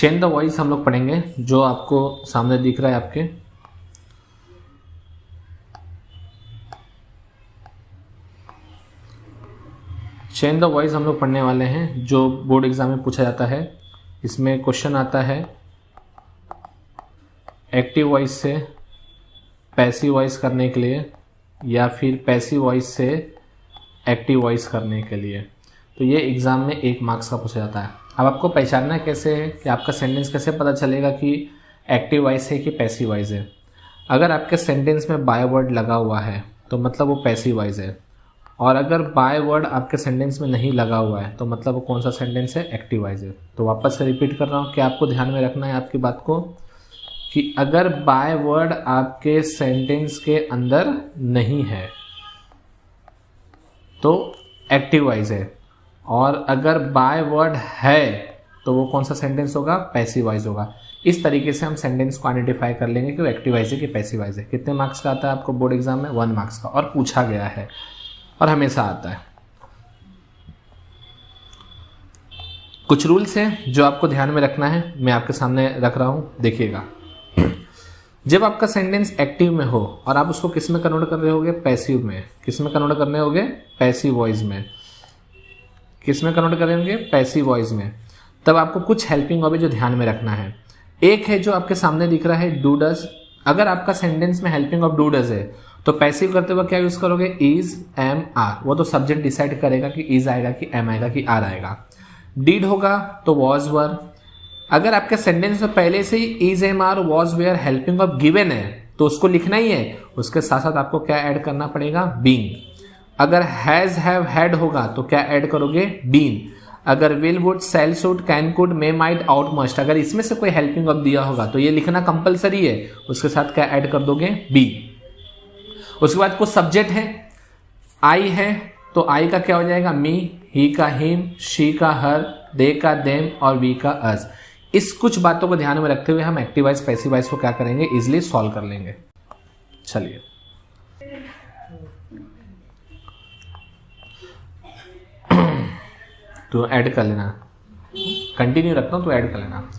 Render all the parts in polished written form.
Chain the voice हम लोग पढ़ेंगे, जो आपको सामने दिख रहा है आपके। चेन द वॉइस हम लोग पढ़ने वाले हैं, जो बोर्ड एग्जाम में पूछा जाता है। इसमें क्वेश्चन आता है एक्टिव वॉइस से पैसिव वॉइस करने के लिए या फिर पैसिव वॉइस से एक्टिव वॉइस करने के लिए। तो ये एग्जाम में 1 मार्क्स का पूछा जाता है। अब आपको पहचानना कैसे है कि आपका सेंटेंस कैसे पता चलेगा कि एक्टिव वॉइस है कि पैसिव वॉइस है। अगर आपके सेंटेंस में बाय वर्ड लगा हुआ है तो मतलब वो पैसिव वॉइस है, और अगर बाय वर्ड आपके सेंटेंस में नहीं लगा हुआ है तो मतलब वो कौन सा सेंटेंस है, एक्टिव वॉइस है। तो वापस से रिपीट कर रहा हूँ कि आपको ध्यान में रखना है आपकी बात को कि अगर बाय वर्ड आपके सेंटेंस के अंदर नहीं है तो एक्टिव वॉइस है, और अगर बाय वर्ड है तो वो कौन सा सेंटेंस होगा, पैसिव वॉइस होगा। इस तरीके से हम सेंटेंस को आइडेंटिफाई कर लेंगे कि वो एक्टिव वॉइस है कि पैसिव वॉइस है। कितने मार्क्स का आता है आपको बोर्ड एग्जाम में, 1 मार्क्स का, और पूछा गया है और हमेशा आता है। कुछ रूल्स हैं जो आपको ध्यान में रखना है, मैं आपके सामने रख रहा हूं, देखिएगा। जब आपका सेंटेंस एक्टिव में हो और आप उसको किस में कन्वर्ट कर रहे होगे, पैसिव में। किस में कन्वर्ट करने होगे, पैसिव वॉइस में। किस में कन्वर्ट करेंगे, पैसिव वॉइस में। तब आपको कुछ हेल्पिंग वर्ब जो ध्यान में रखना है। एक है जो आपके सामने दिख रहा है, डू डज। अगर आपका सेंटेंस में हेल्पिंग वर्ब डू डज है तो पैसिव करते हुए क्या यूज करोगे, इज, एम, आर। वो तो सब्जेक्ट डिसाइड करेगा कि इज आएगा कि एम आएगा कि आर आएगा। डीड होगा तो वॉज वर। अगर आपके सेंटेंस में पहले से ही is, am, are, was, were helping verb given है तो उसको लिखना ही है। उसके साथ साथ आपको क्या ऐड करना पड़ेगा, बीइंग। अगर हैज, हैव, हैड होगा तो क्या ऐड करोगे, बीन। अगर will, would, shall, should, can, could, may, might, ought, must, अगर इसमें से कोई हेल्पिंग वर्ब दिया होगा तो ये लिखना कंपलसरी है। उसके साथ क्या ऐड कर दोगे, बी। उसके बाद कुछ सब्जेक्ट है, आई है तो आई का क्या हो जाएगा, मी, ही का हिम, शी का हर, दे का देम और वी का अस। इस कुछ बातों को ध्यान में रखते हुए हम एक्टिव वॉइस पैसिव वॉइस को क्या करेंगे, इजिली सॉल्व कर लेंगे। चलिए तो ऐड कर लेना, कंटिन्यू रखता हूं तो ऐड कर लेना।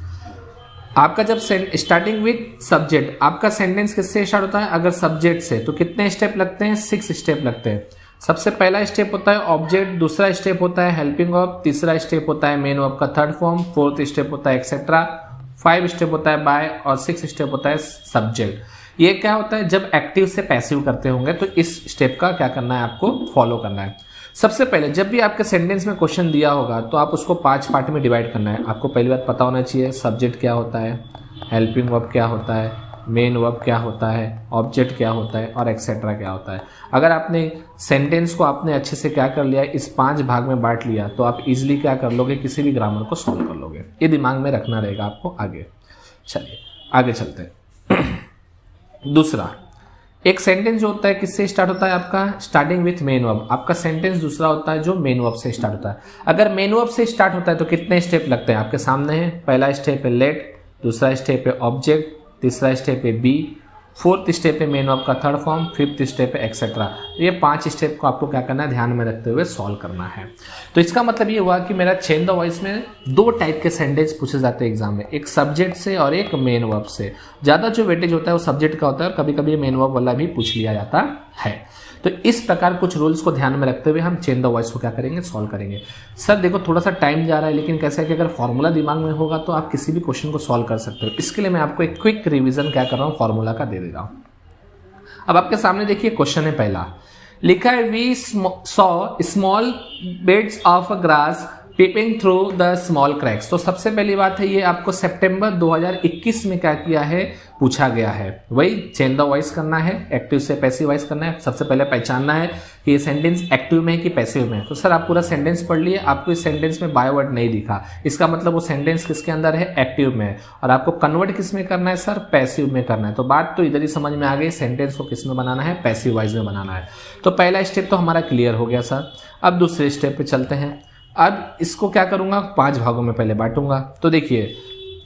आपका जब स्टार्टिंग विथ सब्जेक्ट, आपका सेंटेंस किससे स्टार्ट होता है, अगर सब्जेक्ट से तो कितने स्टेप लगते हैं, 6 स्टेप लगते हैं। सबसे पहला स्टेप होता है ऑब्जेक्ट, दूसरा स्टेप होता है हेल्पिंग वर्ब, तीसरा स्टेप होता है मेन वर्ब का थर्ड फॉर्म, 4th स्टेप होता है एक्सेट्रा, 5 स्टेप होता है बाय, और 6 स्टेप होता है सब्जेक्ट। ये क्या होता है, जब एक्टिव से पैसिव करते होंगे तो इस स्टेप का क्या करना है, आपको फॉलो करना है। सबसे पहले जब भी आपके सेंटेंस में क्वेश्चन दिया होगा तो आप उसको 5 पार्ट में डिवाइड करना है। आपको पहली बात पता होना चाहिए सब्जेक्ट क्या होता है, हेल्पिंग वर्ब क्या होता है, मेन वर्ब क्या होता है, ऑब्जेक्ट क्या होता है और एक्सेट्रा क्या होता है। अगर आपने सेंटेंस को आपने अच्छे से क्या कर लिया, इस 5 भाग में बांट लिया तो आप इजीली क्या कर लोगे, किसी भी ग्रामर को सॉल्व कर लोगे। ये दिमाग में रखना रहेगा आपको आगे। चलिए आगे चलते हैं। दूसरा, एक सेंटेंस जो होता है किससे स्टार्ट होता है, आपका स्टार्टिंग विथ मेन वर्ब। आपका सेंटेंस दूसरा होता है जो मेन वर्ब से स्टार्ट होता है। अगर मेन वर्ब से स्टार्ट होता है तो कितने स्टेप लगते हैं, आपके सामने है। पहला स्टेप है लेट, दूसरा स्टेप है ऑब्जेक्ट, तीसरा स्टेप है बी, 4th स्टेप है मेन वर्ब का थर्ड फॉर्म, 5th स्टेप है एक्सेट्रा। ये 5 स्टेप को आपको क्या करना है, ध्यान में रखते हुए सॉल्व करना है। तो इसका मतलब ये हुआ कि मेरा चेन द वॉइस में 2 टाइप के सेंटेंस पूछे जाते हैं एग्जाम में, एक सब्जेक्ट से और एक मेन वर्ब से। ज्यादा जो वेटेज होता है वो सब्जेक्ट का होता है, और कभी कभी मेन वर्ब वाला भी पूछ लिया जाता है। तो इस प्रकार कुछ रूल्स को ध्यान में रखते हुए हम चेन द वॉइस को क्या करेंगे, सॉल्व करेंगे। सर देखो थोड़ा सा टाइम जा रहा है, लेकिन कैसा है कि अगर फॉर्मूला दिमाग में होगा तो आप किसी भी क्वेश्चन को सॉल्व कर सकते हो। इसके लिए मैं आपको एक क्विक रिवीजन क्या कर रहा हूँ, फॉर्मूला का दे दे रहा हूँ। अब आपके सामने देखिए क्वेश्चन है पहला, लिखा है we saw small bits of grass peeping through the small cracks. तो सबसे पहली बात है ये आपको सितंबर 2021 में क्या किया है, पूछा गया है। वही चेन द वॉइस करना है, एक्टिव से पैसिव वॉइस करना है। सबसे पहले पहचानना है कि ये सेंटेंस एक्टिव में है कि पैसिव में है। तो सर आप पूरा सेंटेंस पढ़ लिए, आपको इस सेंटेंस में बाय वर्ड नहीं दिखा, इसका मतलब वो सेंटेंस किसके अंदर है, एक्टिव में है। और आपको कन्वर्ट किस में करना है सर, पैसिव में करना है। तो बात तो इधर ही समझ में आ गई, सेंटेंस को किस में बनाना है, पैसिव वॉइस में बनाना है। तो पहला स्टेप तो हमारा क्लियर हो गया सर। अब दूसरे स्टेप पे चलते हैं। अब इसको क्या करूंगा, 5 भागों में पहले बांटूंगा। तो देखिए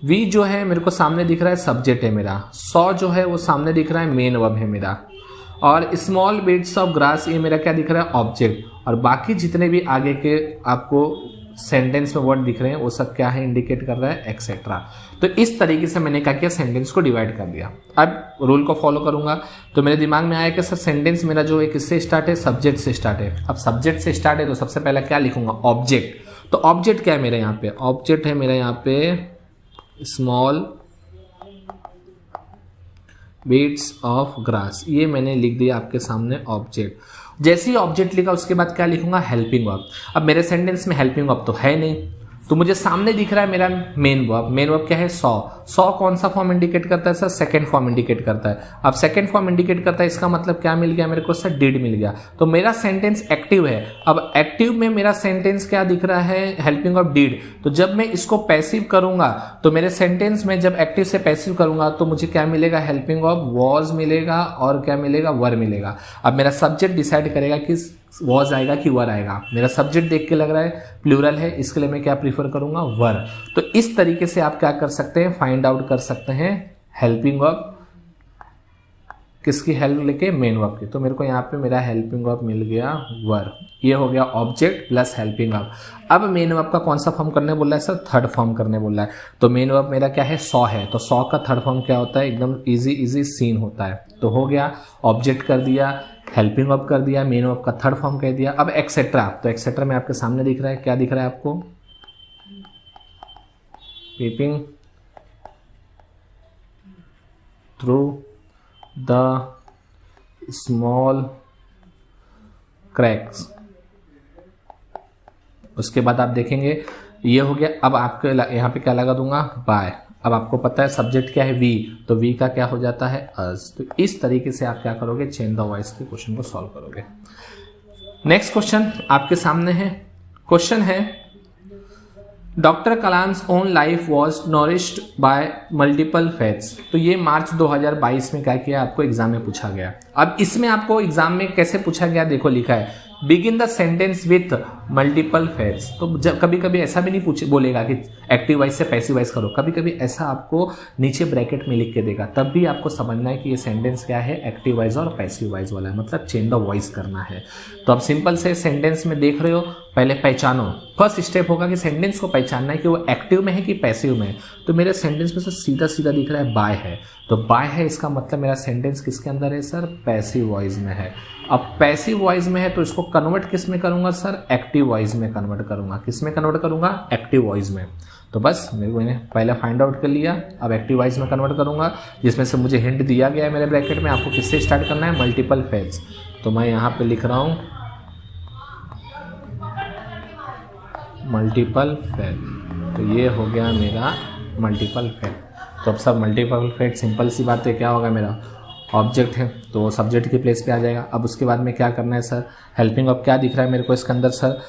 वी जो है मेरे को सामने दिख रहा है सब्जेक्ट है मेरा, सॉ जो है वो सामने दिख रहा है मेन वर्ब है मेरा, और स्मॉल बिट्स ऑफ ग्रास ये मेरा क्या दिख रहा है, ऑब्जेक्ट। और बाकी जितने भी आगे के आपको सेंटेंस में वर्ड दिख रहे हैं वो सब क्या है, इंडिकेट कर रहा है एक्सेट्रा। तो इस तरीके से मैंने क्या किया, सेंटेंस को डिवाइड कर दिया। अब रूल को फॉलो करूंगा तो मेरे दिमाग में आया कि सर सेंटेंस मेरा जो है किससे स्टार्ट है, सब्जेक्ट से स्टार्ट है। अब सब्जेक्ट से स्टार्ट है तो सबसे पहले क्या लिखूंगा, ऑब्जेक्ट। तो ऑब्जेक्ट क्या है मेरे यहाँ पे, ऑब्जेक्ट है मेरा यहाँ पे स्मॉल बीट्स ऑफ ग्रास, ये मैंने लिख दिया आपके सामने ऑब्जेक्ट। जैसे ही ऑब्जेक्ट लिखा उसके बाद क्या लिखूंगा, हेल्पिंग वर्ब। अब मेरे सेंटेंस में हेल्पिंग वर्ब तो है नहीं, तो मुझे सामने दिख रहा है मेरा मेन वर्ब। मेन वर्ब क्या है, सॉ कौन सा फॉर्म इंडिकेट करता है सर, सेकंड फॉर्म इंडिकेट करता है। अब सेकंड फॉर्म इंडिकेट करता है, इसका मतलब क्या मिल गया मेरे को सर, डिड मिल गया। तो मेरा सेंटेंस एक्टिव है। अब एक्टिव में मेरा सेंटेंस क्या दिख रहा है, हेल्पिंग ऑफ डिड। तो जब मैं इसको पैसिव करूंगा तो मेरे सेंटेंस में जब एक्टिव से पैसिव करूंगा तो मुझे क्या मिलेगा, हेल्पिंग ऑफ वॉज मिलेगा और क्या मिलेगा, वर मिलेगा। अब मेरा सब्जेक्ट डिसाइड करेगा कि वॉज आएगा कि वर आएगा। मेरा सब्जेक्ट देख के लग रहा है प्लूरल है, इसके लिए मैं क्या प्रीफर करूंगा, वर। तो इस तरीके से आप क्या कर सकते हैं, फाइंड आउट कर सकते हैं हेल्पिंग वर्ब किसकी हेल्प लेके, मेन वर्ब की। तो मेरे को यहाँ पे मेरा हेल्पिंग वर्ब मिल गया वर। ये हो गया ऑब्जेक्ट प्लस हेल्पिंग वर्ब। अब मेन वर्ब का कौन सा फॉर्म करने बोल रहा है सर, थर्ड फॉर्म करने बोल रहा है। तो मेन वर्ब मेरा क्या है, सॉ है। तो सॉ का थर्ड फॉर्म क्या होता है, एकदम इजी सीन होता है। तो हो गया, ऑब्जेक्ट कर दिया, हेल्पिंग वर्ब कर दिया, मेन वर्ब का थर्ड फॉर्म कह दिया। अब एक्सेट्रा, तो एक्सेट्रा में आपके सामने दिख रहा है, क्या दिख रहा है आपको, peeping through the small cracks. उसके बाद आप देखेंगे ये हो गया। अब आपके यहाँ पे क्या लगा दूंगा, बाय। अब आपको पता है सब्जेक्ट क्या है, वी, तो वी का क्या हो जाता है, अस। तो इस तरीके से आप क्या करोगे, चेंज द वॉइस के क्वेश्चन को सॉल्व करोगे। नेक्स्ट क्वेश्चन आपके सामने है। क्वेश्चन है, doctor Kalam's own life was nourished by multiple fates. तो ये मार्च 2022 में क्या किया, आपको एग्जाम में पूछा गया। अब इसमें आपको एग्जाम में कैसे पूछा गया, देखो लिखा है begin the sentence with multiple fates. तो जब कभी कभी ऐसा भी नहीं बोलेगा कि एक्टिव वाइज से पैसिव वाइज करो, कभी कभी ऐसा आपको नीचे ब्रैकेट में लिख के देगा, तब भी आपको समझना है कि ये सेंटेंस क्या है, एक्टिव वाइज और पैसिव वाइज वाला है, मतलब चेंज द वॉइस करना है। तो अब सिंपल से सेंटेंस में देख रहे हो, पहले पहचानो। फर्स्ट स्टेप होगा कि सेंटेंस को पहचानना है कि वो एक्टिव में है कि पैसिव में है। तो मेरे सेंटेंस में से सीधा सीधा दिख रहा है बाय है, तो बाय है, इसका मतलब मेरा सेंटेंस किसके अंदर है सर, पैसिव वॉइस में है। अब पैसिव वॉइस में है तो इसको कन्वर्ट किस में करूंगा सर, एक्टिव वॉइस में कन्वर्ट करूंगा। किस में कन्वर्ट करूंगा, एक्टिव वॉइस में। तो बस मैंने पहले फाइंड आउट कर लिया, अब एक्टिव वॉइस में कन्वर्ट करूंगा, जिसमें से मुझे हिंट दिया गया है मेरे ब्रैकेट में, आपको किससे स्टार्ट करना है, मल्टीपल फेट्स। तो मैं यहाँ पे लिख रहा हूँ मल्टीपल फेट। तो ये हो गया मेरा मल्टीपल फेट। तो अब सब मल्टीपल फेट, सिंपल सी बात है, क्या होगा, मेरा ऑब्जेक्ट है तो सब्जेक्ट की प्लेस पे आ जाएगा। अब उसके बाद में क्या करना है सर, हेल्पिंग वर्ब क्या दिख रहा है मेरे को इसके अंदर सर,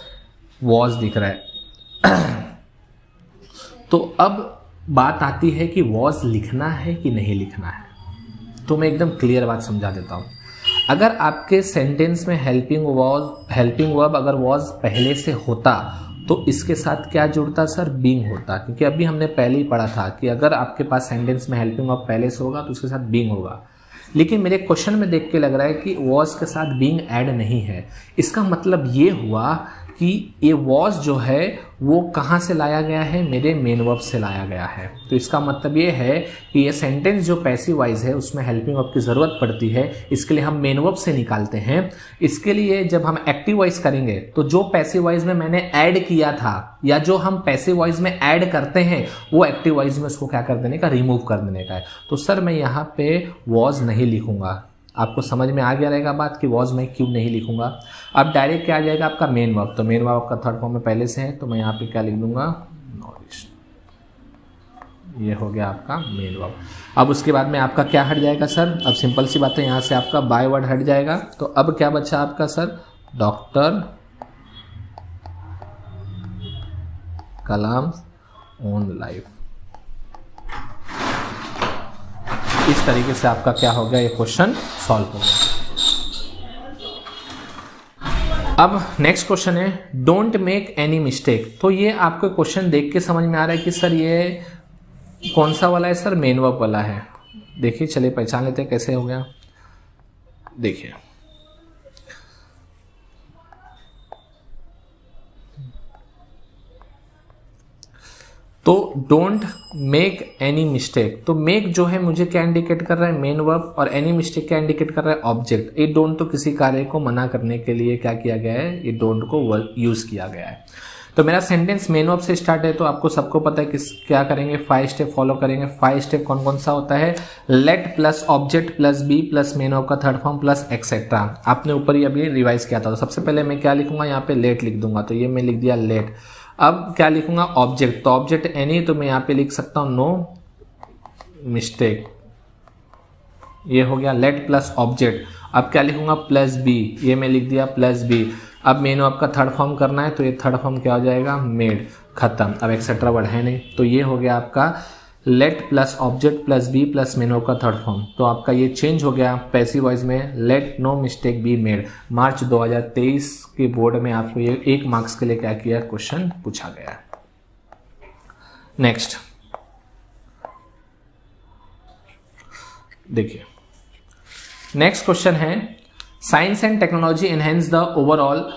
वॉज दिख रहा है। तो अब बात आती है कि वॉज लिखना है कि नहीं लिखना है। तो मैं एकदम क्लियर बात समझा देता हूँ। अगर आपके सेंटेंस में हेल्पिंग वर्ब अगर वॉज पहले से होता तो इसके साथ क्या जुड़ता सर, बीइंग होता। क्योंकि अभी हमने पहले ही पढ़ा था कि अगर आपके पास सेंटेंस में हेल्पिंग वर्ब पहले से होगा तो उसके साथ बीइंग होगा। लेकिन मेरे क्वेश्चन में देख के लग रहा है कि वॉज के साथ बीइंग ऐड नहीं है। इसका मतलब ये हुआ कि ये वॉज जो है वो कहाँ से लाया गया है, मेरे मेन वर्ब से लाया गया है। तो इसका मतलब ये है कि ये सेंटेंस जो पैसिव वॉइस है उसमें हेल्पिंग वर्ब की ज़रूरत पड़ती है, इसके लिए हम मेन वर्ब से निकालते हैं। इसके लिए जब हम एक्टिव वॉइस करेंगे तो जो पैसिव वॉइस में मैंने ऐड किया था या जो हम पैसिव वॉइस में ऐड करते हैं वो एक्टिव वॉइस में उसको क्या कर देने का, रिमूव कर देने का है। तो सर मैं यहाँ पे वॉज नहीं लिखूंगा। आपको समझ में आ गया रहेगा बात कि वॉज मैं क्यों नहीं लिखूंगा। अब डायरेक्ट क्या आ जाएगा आपका मेन वर्ब। तो मेन वर्ब आपका थर्ड फॉर्म में पहले से है, तो मैं यहाँ पे क्या लिख दूंगा, नॉरिश्ड। ये हो गया आपका मेन वर्ब। अब उसके बाद में आपका क्या हट जाएगा सर, अब सिंपल सी बात है, यहाँ से आपका बाय वर्ड हट जाएगा। तो अब क्या बचा आपका सर, डॉक्टर कलाम ओन लाइफ। इस तरीके से आपका क्या हो गया, ये क्वेश्चन सॉल्व हो गया। अब नेक्स्ट क्वेश्चन है, डोंट मेक एनी मिस्टेक। तो ये आपको क्वेश्चन देख के समझ में आ रहा है कि सर ये कौन सा वाला है सर, मेन वर्ब वाला है। देखिए चलिए पहचान लेते हैं कैसे हो गया। देखिए तो डोंट मेक एनी मिस्टेक, तो मेक जो है मुझे क्या इंडिकेट कर रहा है, मेन वर्ब, और एनी मिस्टेक क्या इंडिकेट कर रहा है, ऑब्जेक्ट। ये डोंट तो किसी कार्य को मना करने के लिए क्या किया गया है, ये डोंट को यूज किया गया है। तो मेरा सेंटेंस मेन वर्ब से स्टार्ट है, तो आपको सबको पता है किस क्या करेंगे, 5 स्टेप फॉलो करेंगे। 5 स्टेप कौन कौन सा होता है, let plus object plus be plus main verb का थर्ड फॉर्म प्लस एक्सेट्रा। आपने ऊपर ही अभी रिवाइज किया था। तो सबसे पहले मैं क्या लिखूंगा, यहाँ पे लेट लिख दूंगा, तो ये मैं लिख दिया लेट। अब क्या लिखूंगा, ऑब्जेक्ट, तो ऑब्जेक्ट एनी, तो मैं यहाँ पे लिख सकता हूँ नो मिस्टेक, ये हो गया लेट प्लस ऑब्जेक्ट। अब क्या लिखूंगा, प्लस बी, ये मैं लिख दिया प्लस बी। अब मेनू आपका थर्ड फॉर्म करना है, तो ये थर्ड फॉर्म क्या हो जाएगा, मेड, खत्म। अब एक्सेट्रा वर्ड है नहीं, तो ये हो गया आपका let plus object plus be plus मेनू का थर्ड फॉर्म। तो आपका ये चेंज हो गया पैसिव वॉइस में, let no mistake be made. March 2023 के बोर्ड में आपको ये 1 मार्क्स के लिए क्या किया, क्वेश्चन पूछा गया। नेक्स्ट देखिए, नेक्स्ट क्वेश्चन है, science and technology enhance the overall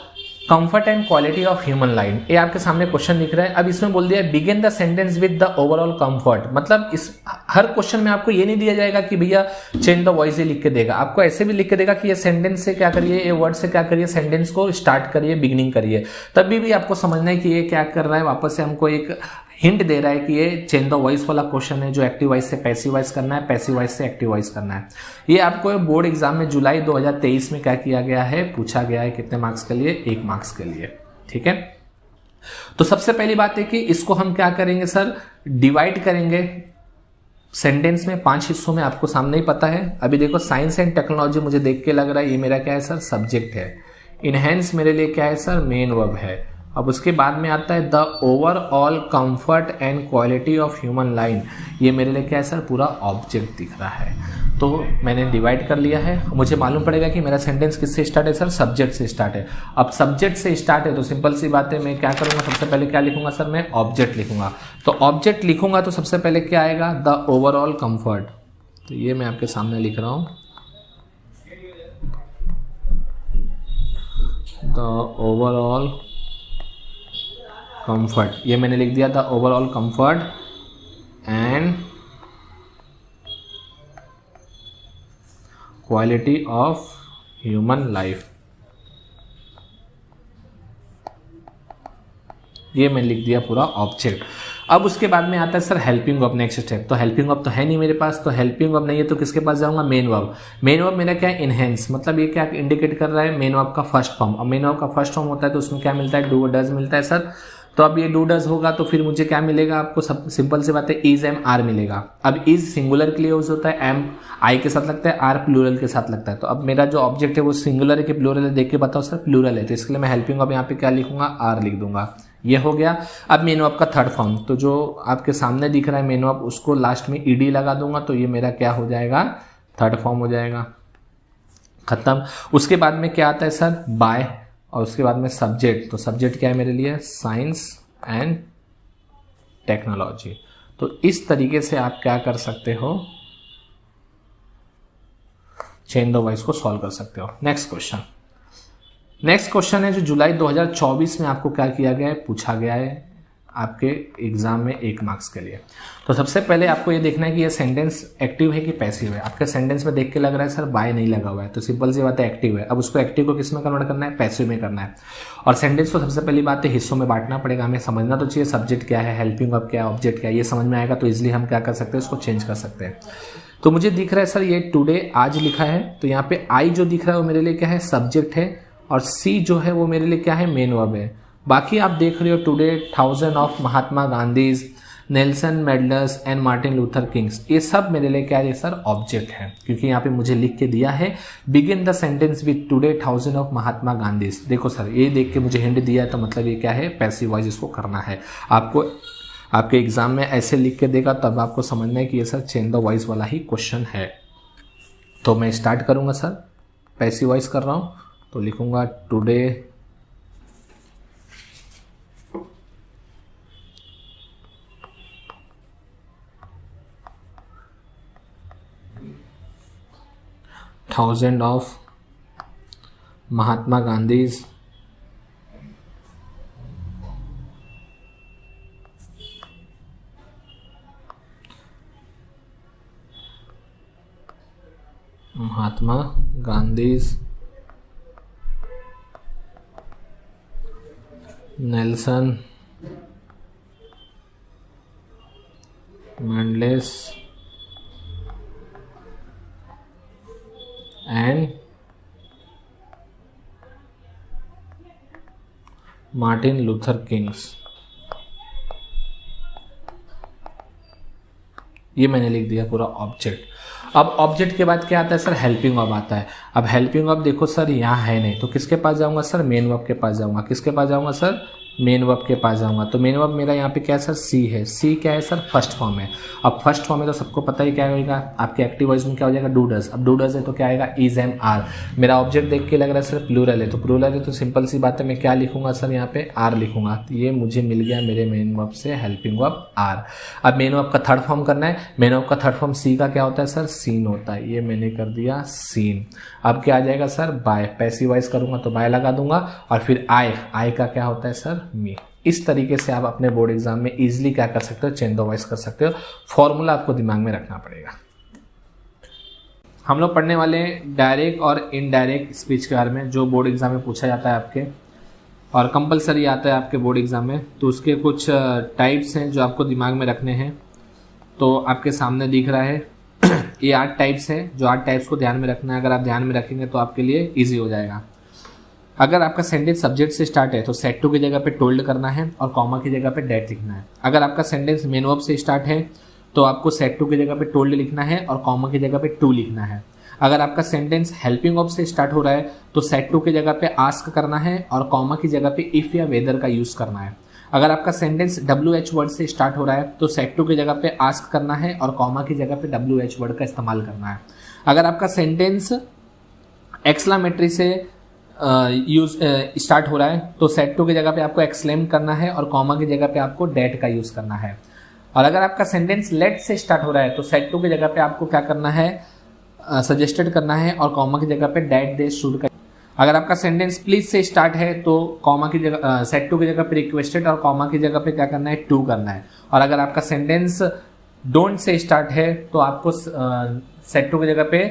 comfort and quality of human life. ये आपके सामने क्वेश्चन दिख रहा है। अब इसमें बोल दिया begin the sentence with the overall comfort, मतलब इस हर क्वेश्चन में आपको ये नहीं दिया जाएगा कि भैया चेंज द वॉइस लिख के देगा, आपको ऐसे भी लिख के देगा कि ये सेंटेंस से क्या करिए, ये वर्ड से क्या करिए, सेंटेंस को स्टार्ट करिए, बिगिनिंग करिए। तभी भी आपको समझना है कि ये क्या कर रहा है, वापस से हमको एक हिंट दे रहा है कि ये चेंज द वॉइस वाला क्वेश्चन है, जो एक्टिव वॉइस से पैसिव वॉइस करना है, पैसिव वॉइस से एक्टिव वॉइस करना है। ये आपको बोर्ड एग्जाम में जुलाई 2023 में क्या किया गया है, पूछा गया है। कितने मार्क्स के लिए, 1 मार्क्स के लिए, ठीक है। तो सबसे पहली बात है कि इसको हम क्या करेंगे सर, डिवाइड करेंगे सेंटेंस में 5 हिस्सों में, आपको सामने ही पता है। अभी देखो, साइंस एंड टेक्नोलॉजी मुझे देख के लग रहा है ये मेरा क्या है सर, सब्जेक्ट है। इनहेंस मेरे लिए क्या है सर, मेन वर्ब है। अब उसके बाद में आता है the overall comfort and quality of human line, ये मेरे लिए क्या है सर, पूरा ऑब्जेक्ट दिख रहा है। तो मैंने डिवाइड कर लिया है। मुझे मालूम पड़ेगा कि मेरा सेंटेंस किससे स्टार्ट है सर, सब्जेक्ट से स्टार्ट है। अब सब्जेक्ट से स्टार्ट है तो सिंपल सी बात है, मैं क्या करूंगा, सबसे पहले क्या लिखूंगा सर, मैं ऑब्जेक्ट लिखूंगा। तो ऑब्जेक्ट लिखूंगा तो सबसे पहले क्या आएगा, द ओवरऑल कंफर्ट। तो ये मैं आपके सामने लिख रहा हूं, द ओवरऑल कंफर्ट, ये मैंने लिख दिया, the overall comfort and quality of human life, ये मैं लिख दिया पूरा ऑब्जेक्ट। अब उसके बाद में आता है sir helping verb, next step. तो हेल्पिंग वर्ब तो है नहीं मेरे पास, तो हेल्पिंग वर्ब नहीं है तो किसके पास जाऊंगा, मेन वर्ब। मेन वर्ब मेरा क्या है, इनहेंस, मतलब ये क्या इंडिकेट कर रहा है, मेन वर्ब का फर्स्ट फॉर्म। अब मेन वर्ब का फर्स्ट फॉर्म होता है तो उसमें क्या मिलता है, डू डज मिलता है सर। तो अब ये डू डज होगा तो फिर मुझे क्या मिलेगा, आपको सब सिंपल सी बात है, इज एम आर मिलेगा। अब इज सिंगुलर के लिए यूज होता है, एम आई के साथ लगता है, आर प्लूरल के साथ लगता है। तो अब मेरा जो ऑब्जेक्ट है वो सिंगुलर है कि प्लूरल है, देख के बताओ सर, प्लूरल है। तो इसके लिए मैं हेल्पिंग वर्ब यहाँ पे क्या लिखूंगा, आर लिख दूंगा, ये हो गया। अब मेन वर्ब का थर्ड फॉर्म, तो जो आपके सामने दिख रहा है मेन वर्ब, उसको लास्ट में ईडी लगा दूंगा, तो ये मेरा क्या हो जाएगा, थर्ड फॉर्म हो जाएगा, खत्म। उसके बाद में क्या आता है सर, बाय, और उसके बाद में सब्जेक्ट। तो सब्जेक्ट क्या है मेरे लिए, साइंस एंड टेक्नोलॉजी। तो इस तरीके से आप क्या कर सकते हो, चेंज द वॉइस को सॉल्व कर सकते हो। नेक्स्ट क्वेश्चन, नेक्स्ट क्वेश्चन है जो जुलाई 2024 में आपको क्या किया गया है, पूछा गया है आपके एग्जाम में 1 मार्क्स के लिए। तो सबसे पहले आपको ये देखना है कि ये सेंटेंस एक्टिव है कि पैसिव है। आपके सेंटेंस में देख के लग रहा है सर बाय नहीं लगा हुआ है, तो सिंपल सी बात है एक्टिव है। अब उसको एक्टिव को किस में कन्वर्ट करना है, पैसिव में करना है। और सेंटेंस को सबसे पहली बात है हिस्सों में बांटना पड़ेगा, हमें समझना तो चाहिए सब्जेक्ट क्या है, हेल्पिंग वर्ब क्या है, ऑब्जेक्ट क्या है, ये समझ में आएगा तो इजिली हम क्या कर सकते हैं, उसको चेंज कर सकते हैं। तो मुझे दिख रहा है सर ये टुडे आज लिखा है, तो यहाँ पे आई जो दिख रहा है वो मेरे लिए क्या है, सब्जेक्ट है, और सी जो है वो मेरे लिए क्या है, मेन वर्ब है। बाकी आप देख रहे हो today 1000 of Mahatma Gandhis, Nelson Mandelas and Martin Luther Kings, ये सब मेरे लिए क्या है सर, ऑब्जेक्ट है, क्योंकि यहाँ पे मुझे लिख के दिया है begin the sentence with today 1000 of Mahatma Gandhis. देखो सर ये देख के मुझे हिंट दिया है, तो मतलब ये क्या है, पैसिव वॉइस इसको करना है। आपको आपके एग्जाम में ऐसे लिख के देगा तब आपको समझना है कि ये सर चेंज द वॉइस वाला ही क्वेश्चन है। तो मैं स्टार्ट करूंगा सर, पैसिव वॉइस कर रहा हूँ, तो लिखूंगा today 1000 of Mahatma Gandhi's Mahatma Gandhi, Nelson Mendis and Martin Luther Kings. ये मैंने लिख दिया पूरा ऑब्जेक्ट। अब ऑब्जेक्ट के बाद क्या आता है सर, हेल्पिंग वर्ब आता है। अब हेल्पिंग वर्ब देखो सर यहाँ है नहीं, तो किसके पास जाऊंगा सर, मेन वर्ब के पास जाऊंगा। किसके पास जाऊंगा सर, मेन वर्ब के पास जाऊंगा। तो मेन वर्ब मेरा यहाँ पे क्या है सर, सी है। सी क्या है सर, फर्स्ट फॉर्म है। अब फर्स्ट फॉर्म है तो सबको पता ही क्या होगा, आपके एक्टिव वॉइस में क्या हो जाएगा, डू डज। अब डू डज है तो क्या आएगा, इज एम आर। मेरा ऑब्जेक्ट देख के लग रहा है सर प्लूरल है, तो प्लूरल है तो सिंपल सी बात है, मैं क्या लिखूंगा सर, यहाँ पे आर लिखूंगा। तो ये मुझे मिल गया मेरे मेन वर्ब से हेल्पिंग वर्ब आर। अब मेन वर्ब का थर्ड फॉर्म करना है। मेन वर्ब का थर्ड फॉर्म सी का क्या होता है सर, सीन होता है। ये मैंने कर दिया सीन। अब क्या आ जाएगा सर, बाय। पैसिव वॉइस करूंगा तो बाय लगा दूंगा। और फिर आई, आई का क्या होता है सर, मी। इस तरीके से आप अपने बोर्ड एग्जाम में इजीली क्या कर सकते हो, चेंज द वॉइस कर सकते हो। फॉर्मूला आपको दिमाग में रखना पड़ेगा। हम लोग पढ़ने वाले डायरेक्ट और इनडायरेक्ट स्पीच के बारे में, जो बोर्ड एग्जाम में पूछा जाता है आपके, और कंपलसरी आता है आपके बोर्ड एग्जाम में। तो उसके कुछ टाइप्स हैं जो आपको दिमाग में रखने हैं। तो आपके सामने दिख रहा है ये 8 टाइप्स हैं, जो 8 टाइप्स को ध्यान में रखना है। अगर आप ध्यान में रखेंगे तो आपके लिए ईजी हो जाएगा। अगर आपका सेंटेंस सब्जेक्ट से स्टार्ट है तो सेट टू की जगह पे टोल्ड करना है और कॉमा की जगह पे डेट लिखना है। अगर आपका सेंटेंस मेन वर्ब से स्टार्ट है तो आपको सेट टू की जगह पे टोल्ड लिखना है और कॉमा की जगह पे टू लिखना है। अगर आपका सेंटेंस हेल्पिंग वर्ब से स्टार्ट हो रहा है तो सेट टू की जगह पे आस्क करना है और कॉमा की जगह पे इफ या वेदर का यूज करना है। अगर आपका सेंटेंस WH वर्ड से स्टार्ट हो रहा है तो सेट टू की जगह पे आस्क करना है और कॉमा की जगह पे WH वर्ड का इस्तेमाल करना है। अगर आपका सेंटेंस एक्सक्लेमेटरी से यूज स्टार्ट हो रहा है तो सेट टू की जगह पे आपको एक्सक्लेम करना है और कॉमा की जगह पे आपको डेट का यूज करना है। और अगर आपका सेंटेंस लेट से स्टार्ट हो रहा है तो सेट टू की जगह पे आपको क्या करना है, सजेस्टेड करना है और कॉमा की जगह पे डेट दे शुड का। अगर आपका सेंटेंस प्लीज से स्टार्ट है तो कॉमा की जगह सेट टू की जगह पे रिक्वेस्टेड और कॉमा की जगह पे क्या करना है, टू करना है। और अगर आपका सेंटेंस डोंट से स्टार्ट है तो आपको सेट टू की जगह पे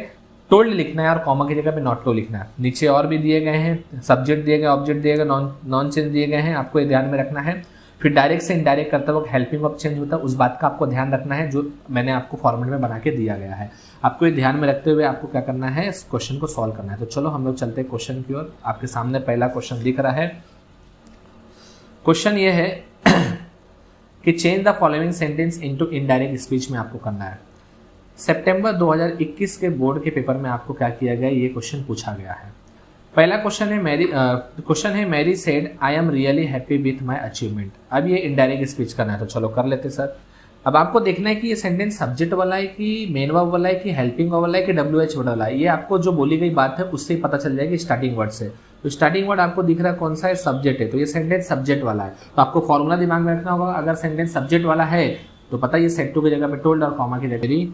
टोल्ड लिखना है और कॉमा की जगह पे नॉट टू लिखना है। नीचे और भी दिए गए हैं, सब्जेक्ट दिए गए, ऑब्जेक्ट दिए गए, नॉन चेंज दिए गए हैं, आपको ये ध्यान में रखना है। फिर डायरेक्ट से इनडायरेक्ट करते वक्त हेल्पिंग वर्ब चेंज होता है, उस बात का आपको ध्यान रखना है जो मैंने आपको फॉर्मेट में बना के दिया गया है। आपको ये ध्यान में रखते हुए आपको क्या करना है, इस क्वेश्चन को सॉल्व करना है। तो चलो हम लोग चलते हैं क्वेश्चन की ओर। आपके सामने पहला क्वेश्चन दिख रहा है। क्वेश्चन ये है कि change the following sentence into indirect speech में आपको करना है। सितंबर 2021 के बोर्ड के पेपर में आपको क्या किया गया, ये क्वेश्चन पूछा गया है। पहला क्वेश्चन है Mary said I am really happy with my achievement. अब ये इनडायरेक्ट स्पीच करना है, तो चलो कर लेते सर। अब आपको देखना है कि ये सेंटेंस सब्जेक्ट वाला है कि मेन वर्ब वाला है कि हेल्पिंग वर्ब वाला है कि WH वर्ड वाला है। ये आपको जो बोली गई बात है उससे ही पता चल जाएगी स्टार्टिंग वर्ड से। तो स्टार्टिंग वर्ड आपको दिख रहा है कौन सा है, सब्जेक्ट है, तो ये सेंटेंस सब्जेक्ट वाला है। तो आपको फॉर्मूला दिमाग में रखना होगा। अगर सेंटेंस सब्जेक्ट वाला है तो पता ये सेट टू की जगह पे टोल्ड और कॉमा की जगह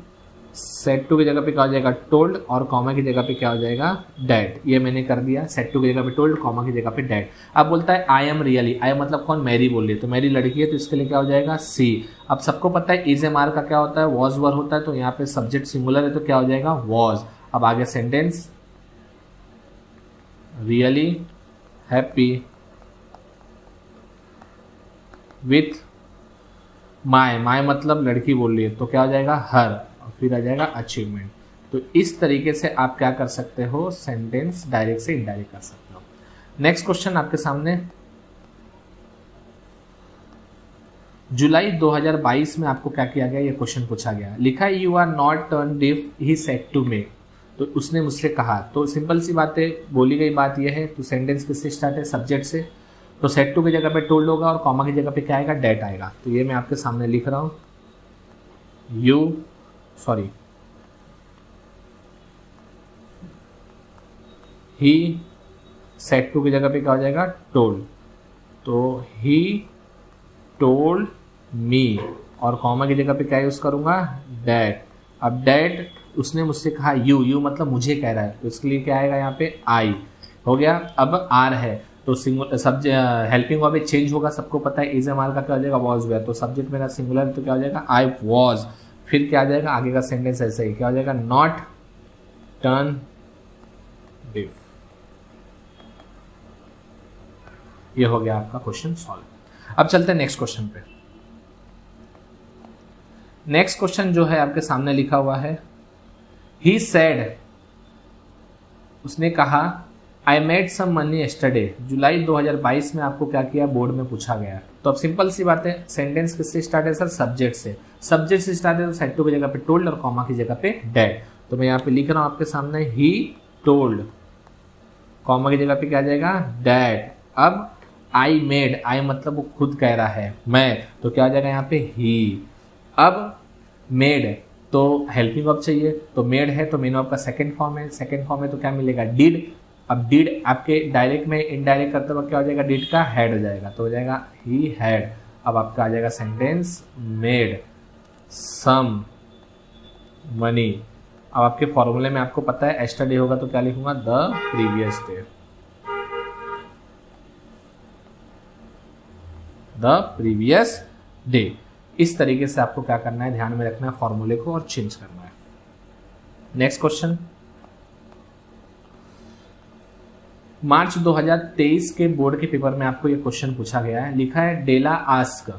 सेट टू की जगह पे क्या हो जाएगा, टोल्ड, और कॉमा की जगह पे क्या हो जाएगा, डेट। ये मैंने कर दिया, सेट टू की जगह पे टोल्ड, कॉमा की जगह पे डेट। अब बोलता है आई एम रियली, आई मतलब कौन, मैरी बोल रही है, तो मैरी लड़की है तो इसके लिए क्या हो जाएगा, सी। अब सबको पता है इज एम आर का क्या होता है, वॉज वर होता है, तो यहाँ पे सब्जेक्ट सिंगुलर है तो क्या हो जाएगा, वॉज। अब आगे sentence really happy with my, my मतलब लड़की बोल रही है तो क्या हो जाएगा, हर, और फिर आ जाएगा अचीवमेंट। तो इस तरीके से आप क्या कर सकते हो, सेंटेंस डायरेक्ट से इनडायरेक्ट कर सकते हो। नेक्स्ट क्वेश्चन आपके सामने, जुलाई 2022 में आपको क्या किया गया, ये क्वेश्चन पूछा गया। लिखा है you are not turn deaf he said to me, तो उसने मुझसे कहा। तो सिंपल सी बात है, बोली गई बात यह है, तो सेंटेंस किससे स्टार्ट है, सब्जेक्ट से, तो सेट टू की जगह पे टोल्ड होगा और कॉमा की जगह पे क्या आएगा, डेट आएगा। तो ये मैं आपके सामने लिख रहा हूं, ही सेट टू की जगह पे क्या हो जाएगा, टोल्ड, तो ही टोल्ड मी, और कॉमा की जगह पे क्या यूज करूंगा, डेट। अब डेट उसने मुझसे कहा, यू मतलब मुझे कह रहा है, तो इसके लिए क्या आएगा यहाँ पे, आई हो गया। अब आर है तो हेल्पिंग वर्ब चेंज होगा, सबको पता है, इज एम आर का क्या हो जाएगा, वॉज वेयर, तो सब्जेक्ट मेरा सिंगुलर तो क्या हो जाएगा, आई वॉज। फिर क्या आ जाएगा, आगे का सेंटेंस ऐसे ही क्या हो जाएगा, नॉट अटेंटिव। ये हो गया आपका क्वेश्चन सॉल्व। अब चलते हैं नेक्स्ट क्वेश्चन पे। नेक्स्ट क्वेश्चन जो है आपके सामने लिखा हुआ है, ही सेड, उसने कहा, I made some money yesterday. जुलाई 2022 में आपको क्या किया, बोर्ड में पूछा गया। तो अब सिंपल सी बात है, सेंटेंस किससे स्टार्ट है सर, सब्जेक्ट से। सब्जेक्ट से स्टार्ट है तो सेड टू की जगह पे टोल्ड और कॉमा की जगह पे डेड। तो मैं यहाँ पे लिख रहा हूं आपके सामने, ही टोल्ड, कॉमा की जगह पे क्या आ जाएगा, डेड। अब आई मेड, आई मतलब वो खुद कह रहा है, मैं, तो क्या आ जाएगा यहाँ पे ही। अब मेड तो हेल्पिंग वर्ब चाहिए, तो मेड है तो मेन वर्ब का सेकंड फॉर्म है, सेकंड फॉर्म है तो क्या मिलेगा, डिड। अब डिड आपके डायरेक्ट में इनडायरेक्ट करते वक्त क्या हो जाएगा, डिड का हेड हो जाएगा, तो हो जाएगा ही हैड। अब आपका आ जाएगा सेंटेंस, मेड सम मनी। अब आपके फॉर्मूले में आपको पता है एस्टरडे होगा तो क्या लिखूंगा, the previous day, the previous day. इस तरीके से आपको क्या करना है, ध्यान में रखना है फॉर्मूले को और चेंज करना है। नेक्स्ट क्वेश्चन, मार्च 2023 के बोर्ड के पेपर में आपको ये क्वेश्चन पूछा गया है। लिखा है, डेला आस्क,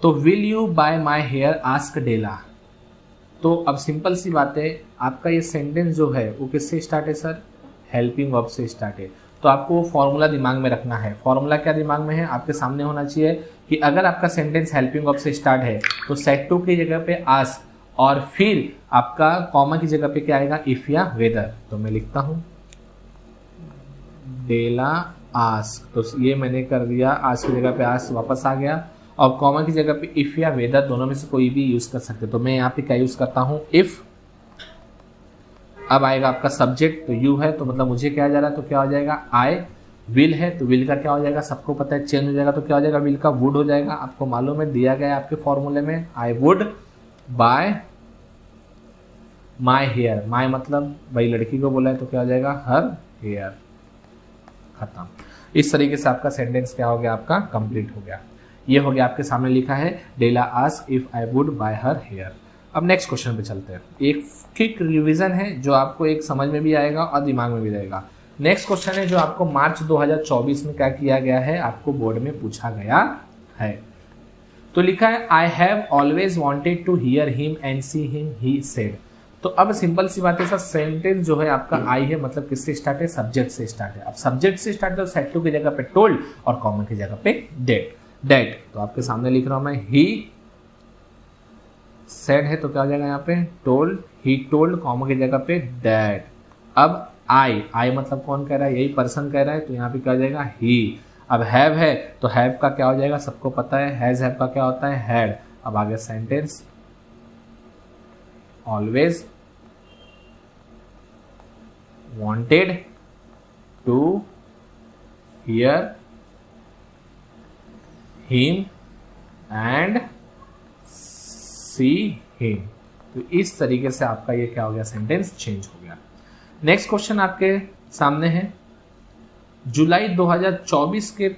तो will you buy my hair, ask Della. तो अब सिंपल सी बात है, आपका ये सेंटेंस जो है वो किससे स्टार्ट है सर, हेल्पिंग वर्ब से स्टार्ट है। तो आपको फॉर्मूला दिमाग में रखना है। फॉर्मूला क्या दिमाग में है, आपके सामने होना चाहिए कि अगर आपका सेंटेंस हेल्पिंग वर्ब से स्टार्ट है तो सेड टू की जगह पे आस्क और फिर आपका कॉमा की जगह पे क्या आएगा, इफ या वेदर। तो मैं लिखता हूं डेला आस्क, तो ये मैंने कर दिया, आस्क की जगह पे आस्क वापस आ गया, और कॉमा की जगह पे इफ या वेदर दोनों में से कोई भी यूज कर सकते। तो मैं यहाँ पे क्या यूज करता हूँ, इफ। अब आएगा आपका सब्जेक्ट, तो यू है तो मतलब मुझे क्या जा रहा है, तो क्या हो जाएगा, आई। विल है तो विल का क्या हो जाएगा, सबको पता है चेंज हो जाएगा, तो क्या हो जाएगा, विल का वुड हो जाएगा। आपको मालूम है दिया गया है आपके फॉर्मूले में, I would buy my hair. My मतलब भाई लड़की को बोला है तो क्या हो जाएगा, हर हेयर। खत्म। इस तरीके से आपका सेंटेंस क्या हो गया, आपका कंप्लीट हो गया। ये हो गया आपके सामने लिखा है, Della ask if I would buy her hair. अब नेक्स्ट क्वेश्चन पे चलते हैं। एक क्विक रिवीजन है जो आपको एक समझ में भी आएगा और दिमाग में भी रहेगा। नेक्स्ट क्वेश्चन है जो आपको मार्च 2024 में क्या किया गया है, आपको बोर्ड में पूछा गया है। तो लिखा है, I have always wanted to hear him and see him, he said. तो अब सिंपल सी बात है सर, सेंटेंस जो है आपका आई है मतलब किससे स्टार्ट है, सब्जेक्ट से स्टार्ट है। अब सब्जेक्ट से स्टार्ट है तो सेड टू की जगह पे टोल्ड और कॉमा की जगह पे डेड। डेड तो आपके सामने लिख रहा हूं मैं, ही सेड है तो क्या हो जाएगा यहाँ पे, टोल्ड, ही टोल्ड, कॉमा की जगह पे डेड। अब आई, आई मतलब कौन कह रहा है, यही पर्सन कह रहा है, तो यहाँ पे क्या हो जाएगा, ही। अब हैव है तो हैव का क्या हो जाएगा, सबको पता है, हैज हैव का क्या होता है, हैड। अब आगे sentence, always wanted to hear him and see him. तो इस तरीके से आपका ये क्या हो गया, सेंटेंस चेंज हो गया। नेक्स्ट क्वेश्चन आपके सामने है, जुलाई 2024 के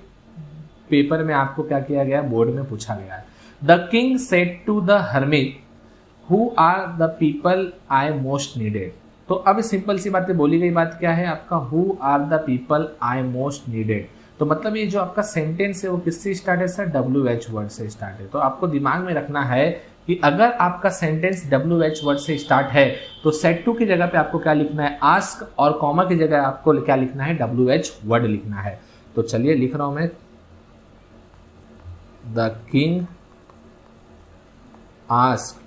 पेपर में आपको क्या किया गया, बोर्ड में पूछा गया है। The king said to the hermit, who are the people I most needed. तो अब सिंपल सी बात है, बोली गई बात क्या है आपका, who are the people I most needed. तो मतलब ये जो आपका सेंटेंस है वो किससे स्टार्ट है सर, WH वर्ड से स्टार्ट है। तो आपको दिमाग में रखना है कि अगर आपका सेंटेंस WH वर्ड से स्टार्ट है तो सेड टू की जगह पे आपको क्या लिखना है, आस्क, और कॉमा की जगह आपको क्या लिखना है, WH वर्ड लिखना है। तो चलिए लिख रहा हूं मैं, the king ask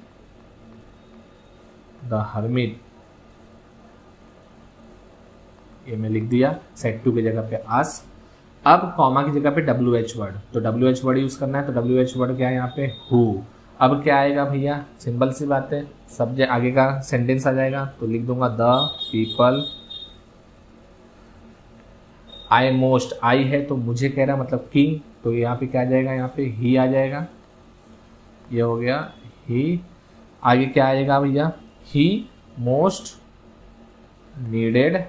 the hermit, ये मैं लिख दिया, सेड टू की जगह पे आस्क। अब कॉमा की जगह पे WH वर्ड, तो WH वर्ड यूज करना है, तो WH वर्ड क्या है यहाँ पे, हु। अब क्या आएगा भैया, सिंपल सी बात है, सब्जेक्ट आगे का सेंटेंस आ जाएगा, तो लिख दूंगा द पीपल आई मोस्ट। आई है तो मुझे कह रहा मतलब किंग, तो यहाँ पे क्या आ जाएगा, यहाँ पे ही आ जाएगा, ये हो गया ही। आगे क्या आएगा भैया, ही मोस्ट नीडेड,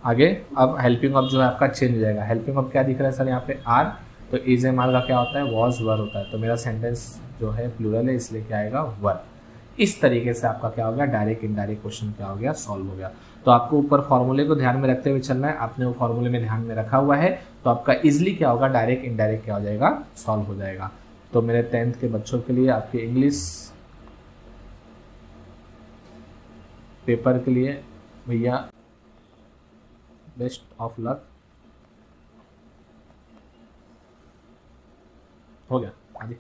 आगे अब हेल्पिंग वर्ब जो है आपका चेंज हो जाएगा। हेल्पिंग वर्ब क्या दिख रहा है सर यहाँ पे, आर, तो इज एम आर का क्या होता है, वॉज वर होता है। तो मेरा सेंटेंस जो है प्लूरल है, इसलिए क्या आएगा, वर। इस तरीके से आपका क्या हो गया, डायरेक्ट इनडायरेक्ट क्वेश्चन क्या हो गया, सॉल्व हो गया। तो आपको ऊपर फॉर्मूले को ध्यान में रखते हुए चलना है। आपने वो फॉर्मूले में ध्यान में रखा हुआ है तो आपका इजिली क्या होगा, डायरेक्ट इनडायरेक्ट क्या हो जाएगा, सॉल्व हो जाएगा। तो मेरे 10th के बच्चों के लिए आपके इंग्लिश पेपर के लिए भैया बेस्ट ऑफ लक। हो गया आगे।